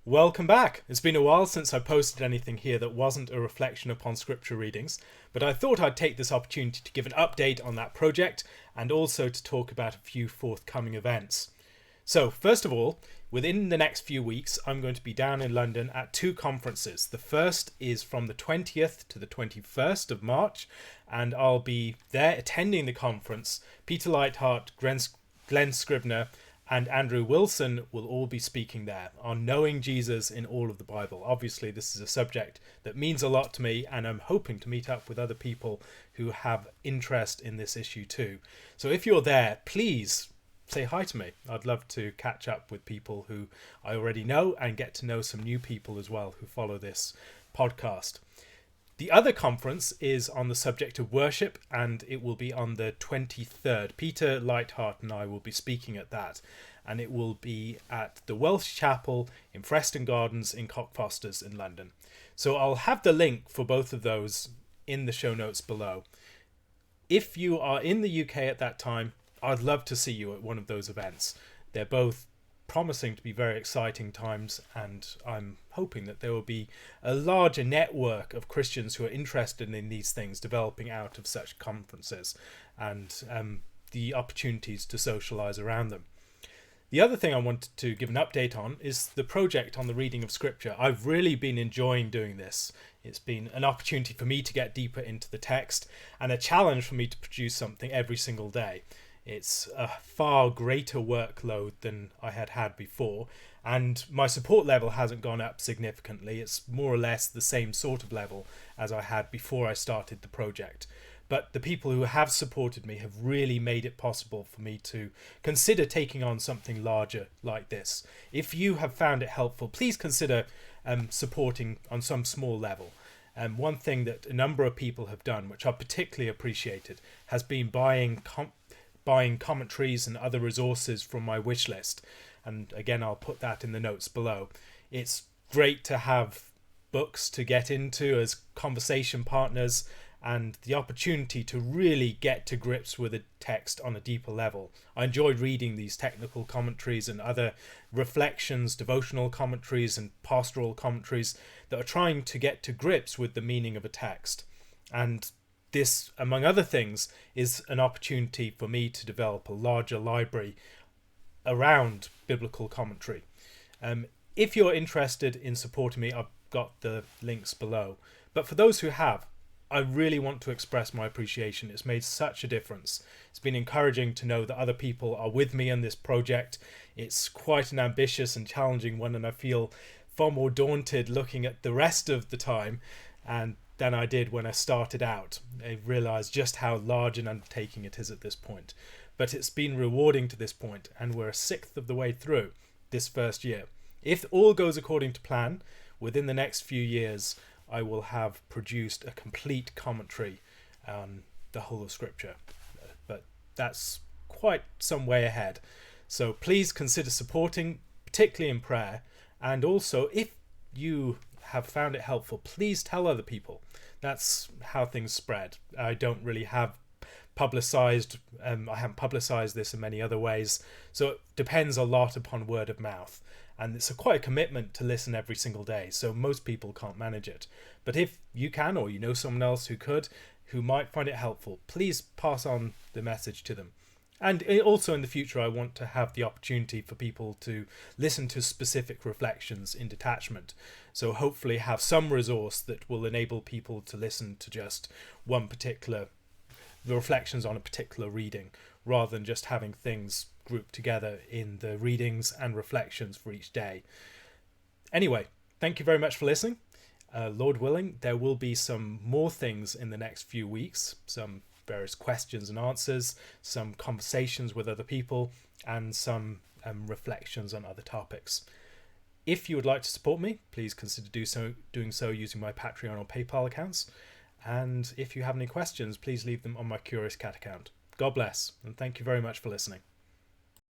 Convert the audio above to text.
Welcome back. It's been a while since I posted anything here that wasn't a reflection upon scripture readings, but I thought I'd take this opportunity to give an update on that project and also to talk about a few forthcoming events. So, first of all, within the next few weeks, I'm going to be down in London at two conferences. The first is from the 20th to the 21st of March, and I'll be there attending the conference. Peter Lightheart, Glenn Scribner, and Andrew Wilson will all be speaking there on knowing Jesus in all of the Bible. Obviously, this is a subject that means a lot to me, and I'm hoping to meet up with other people who have interest in this issue too. So if you're there, please say hi to me. I'd love to catch up with people who I already know and get to know some new people as well who follow this podcast. The other conference is on the subject of worship, and it will be on the 23rd. Peter Lightheart and I will be speaking at that, and it will be at the Welsh Chapel in Freston Gardens in Cockfosters in London. So I'll have the link for both of those in the show notes below. If you are in the UK at that time, I'd love to see you at one of those events. They're both promising to be very exciting times, and I'm hoping that there will be a larger network of Christians who are interested in these things developing out of such conferences, and the opportunities to socialize around them. The other thing I wanted to give an update on is the project on the reading of scripture. I've really been enjoying doing this. It's been an opportunity for me to get deeper into the text and a challenge for me to produce something every single day. It's a far greater workload than I had had before, and my support level hasn't gone up significantly. It's more or less the same sort of level as I had before I started the project. But the people who have supported me have really made it possible for me to consider taking on something larger like this. If you have found it helpful, please consider supporting on some small level. One thing that a number of people have done, which I particularly appreciated, has been buying commentaries and other resources from my wish list, and again I'll put that in the notes below. It's great to have books to get into as conversation partners and the opportunity to really get to grips with a text on a deeper level. I enjoyed reading these technical commentaries and other reflections, devotional commentaries and pastoral commentaries that are trying to get to grips with the meaning of a text. And this, among other things, is an opportunity for me to develop a larger library around biblical commentary. If you're interested in supporting me, I've got the links below. But for those who have, I really want to express my appreciation. It's made such a difference. It's been encouraging to know that other people are with me in this project. It's quite an ambitious and challenging one, and I feel far more daunted looking at the rest of the time than I did when I started out. I realised just how large an undertaking it is at this point. But it's been rewarding to this point, and we're a sixth of the way through this first year. If all goes according to plan, within the next few years, I will have produced a complete commentary on the whole of Scripture. But that's quite some way ahead. So please consider supporting, particularly in prayer. And also, if you have found it helpful, please tell other people. That's how things spread. I don't really have publicized, I haven't publicized this in many other ways, so it depends a lot upon word of mouth, and it's quite a commitment to listen every single day, so most people can't manage it. But if you can, or you know someone else who could, who might find it helpful, please pass on the message to them. And also in the future, I want to have the opportunity for people to listen to specific reflections in detachment. So hopefully have some resource that will enable people to listen to just the reflections on a particular reading, rather than just having things grouped together in the readings and reflections for each day. Anyway, thank you very much for listening. Lord willing, there will be some more things in the next few weeks, some various questions and answers, some conversations with other people, and some reflections on other topics. If you would like to support me, please consider doing so using my Patreon or PayPal accounts. And if you have any questions, please leave them on my Curious Cat account. God bless, and thank you very much for listening.